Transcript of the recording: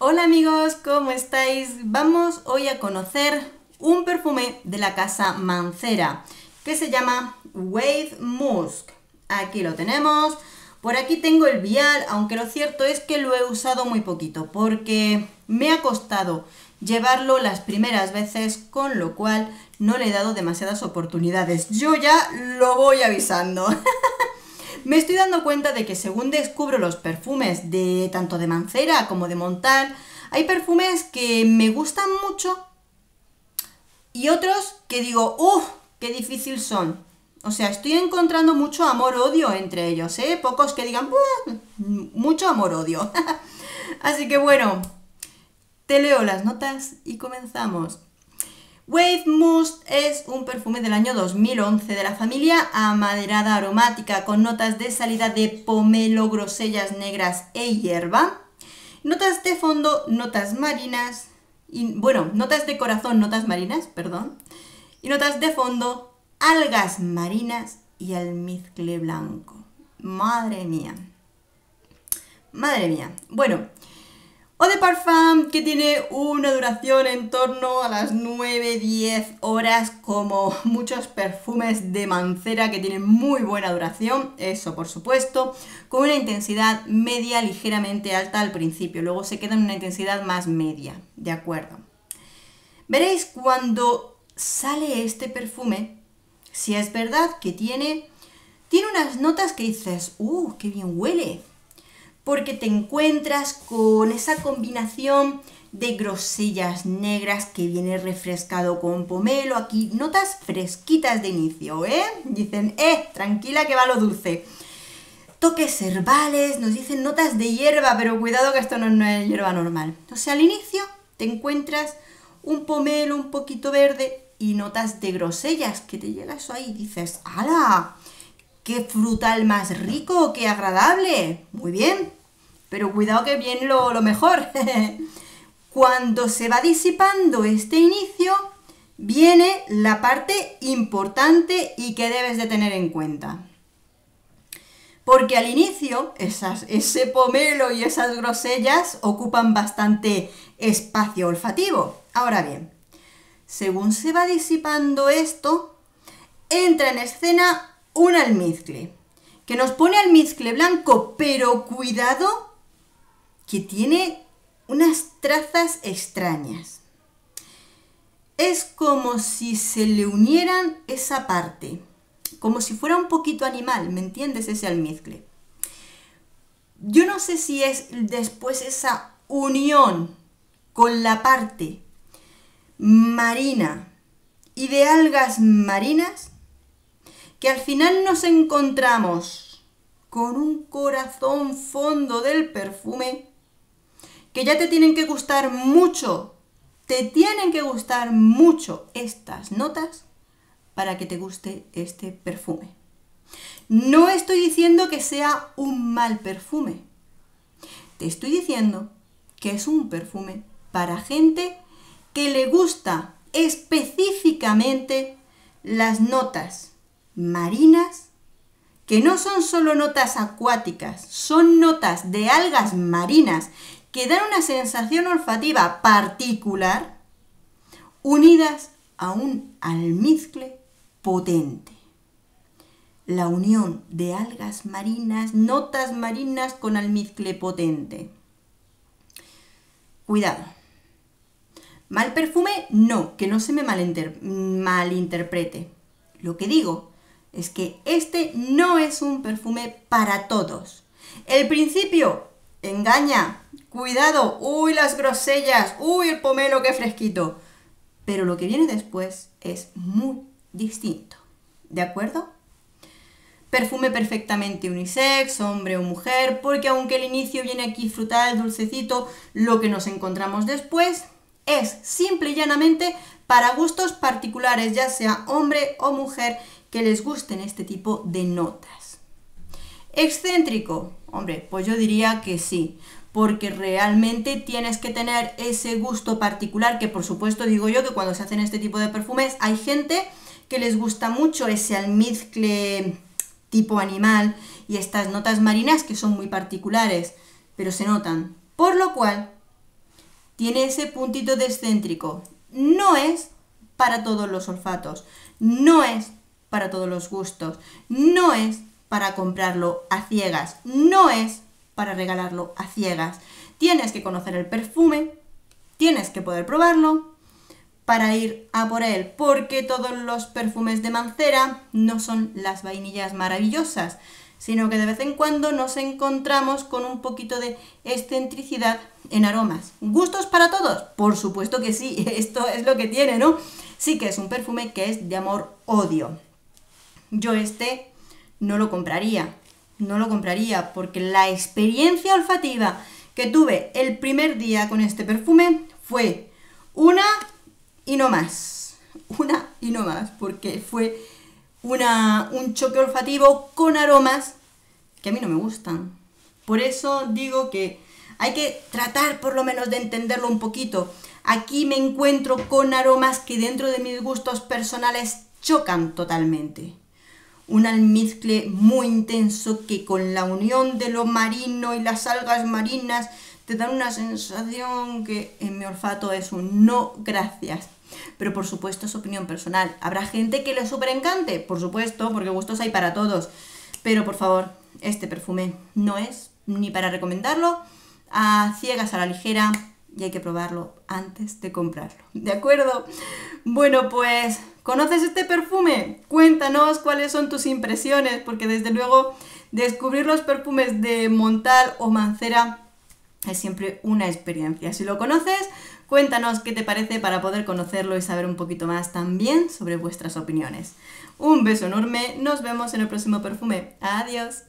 Hola amigos, ¿cómo estáis? Vamos hoy a conocer un perfume de la casa Mancera que se llama Wave Musk. Aquí lo tenemos. Por aquí tengo el vial, aunque lo cierto es que lo he usado muy poquito porque me ha costado llevarlo las primeras veces, con lo cual no le he dado demasiadas oportunidades. Yo ya lo voy avisando. Me estoy dando cuenta de que según descubro los perfumes de tanto de Mancera como de Montal, hay perfumes que me gustan mucho y otros que digo, ¡uff! ¡Qué difícil son! O sea, estoy encontrando mucho amor-odio entre ellos, ¿eh? Pocos que digan, ¡buah! Mucho amor-odio. Así que bueno, te leo las notas y comenzamos. Wave Must es un perfume del año 2011 de la familia amaderada aromática con notas de salida de pomelo, grosellas negras e hierba. Notas de fondo, notas marinas, notas de corazón, notas marinas, perdón. Y notas de fondo, algas marinas y almizcle blanco. Madre mía. Madre mía. Bueno, Eau de Parfum que tiene una duración en torno a las 9-10 horas, como muchos perfumes de Mancera que tienen muy buena duración, eso por supuesto, con una intensidad media ligeramente alta al principio, luego se queda en una intensidad más media, ¿de acuerdo? Veréis cuando sale este perfume, si es verdad que tiene unas notas que dices, ¡qué bien huele! Porque te encuentras con esa combinación de grosellas negras que viene refrescado con pomelo. Aquí notas fresquitas de inicio, ¿eh? Dicen, tranquila que va lo dulce. Toques herbales, nos dicen notas de hierba, pero cuidado que esto no es hierba normal. O sea, al inicio te encuentras un pomelo un poquito verde y notas de grosellas, que te llega eso ahí y dices, ¡hala! ¡Qué frutal más rico! ¡Qué agradable! Muy bien, pero cuidado que viene lo mejor. Cuando se va disipando este inicio, viene la parte importante y que debes de tener en cuenta. Porque al inicio, ese pomelo y esas grosellas ocupan bastante espacio olfativo. Ahora bien, según se va disipando esto, entra en escena un almizcle, que nos pone almizcle blanco, pero cuidado, que tiene unas trazas extrañas. Es como si se le unieran esa parte, como si fuera un poquito animal, ¿me entiendes? Ese almizcle. Yo no sé si es después esa unión con la parte marina y de algas marinas, que al final nos encontramos con un corazón fondo del perfume, que ya te tienen que gustar mucho, estas notas para que te guste este perfume. No estoy diciendo que sea un mal perfume, te estoy diciendo que es un perfume para gente que le gusta específicamente las notas marinas, que no son solo notas acuáticas, son notas de algas marinas que dan una sensación olfativa particular, unidas a un almizcle potente. La unión de algas marinas, notas marinas con almizcle potente. Cuidado. ¿Mal perfume? No, que no se me malinterprete. Lo que digo es que este no es un perfume para todos. El principio engaña. Cuidado, uy, las grosellas, uy, el pomelo, qué fresquito. Pero lo que viene después es muy distinto. ¿De acuerdo? Perfume perfectamente unisex, hombre o mujer, porque aunque el inicio viene aquí frutal, dulcecito, lo que nos encontramos después es simple y llanamente para gustos particulares, ya sea hombre o mujer, que les gusten este tipo de notas. ¿Excéntrico? Hombre, pues yo diría que sí, porque realmente tienes que tener ese gusto particular, que por supuesto digo yo que cuando se hacen este tipo de perfumes hay gente que les gusta mucho ese almizcle tipo animal y estas notas marinas que son muy particulares, pero se notan. Por lo cual, tiene ese puntito de excéntrico. No es para todos los olfatos, no es para todos los gustos, no es para comprarlo a ciegas, no es para regalarlo a ciegas. Tienes que conocer el perfume, tienes que poder probarlo para ir a por él, porque todos los perfumes de Mancera no son las vainillas maravillosas, sino que de vez en cuando nos encontramos con un poquito de excentricidad en aromas. ¿Gustos para todos? Por supuesto que sí, esto es lo que tiene, ¿no? Sí que es un perfume que es de amor-odio. Yo no lo compraría, porque la experiencia olfativa que tuve el primer día con este perfume fue una y no más, porque fue un choque olfativo con aromas que a mí no me gustan. Por eso digo que hay que tratar por lo menos de entenderlo un poquito. Aquí me encuentro con aromas que dentro de mis gustos personales chocan totalmente. Un almizcle muy intenso que con la unión de lo marino y las algas marinas te dan una sensación que en mi olfato es un no gracias. Pero por supuesto es opinión personal. Habrá gente que le súper encante, por supuesto, porque gustos hay para todos. Pero por favor, este perfume no es ni para recomendarlo a ciegas a la ligera y hay que probarlo antes de comprarlo. ¿De acuerdo? Bueno, pues, ¿conoces este perfume? Cuéntanos cuáles son tus impresiones, porque desde luego descubrir los perfumes de Montale o Mancera es siempre una experiencia. Si lo conoces, cuéntanos qué te parece para poder conocerlo y saber un poquito más también sobre vuestras opiniones. Un beso enorme, nos vemos en el próximo perfume. Adiós.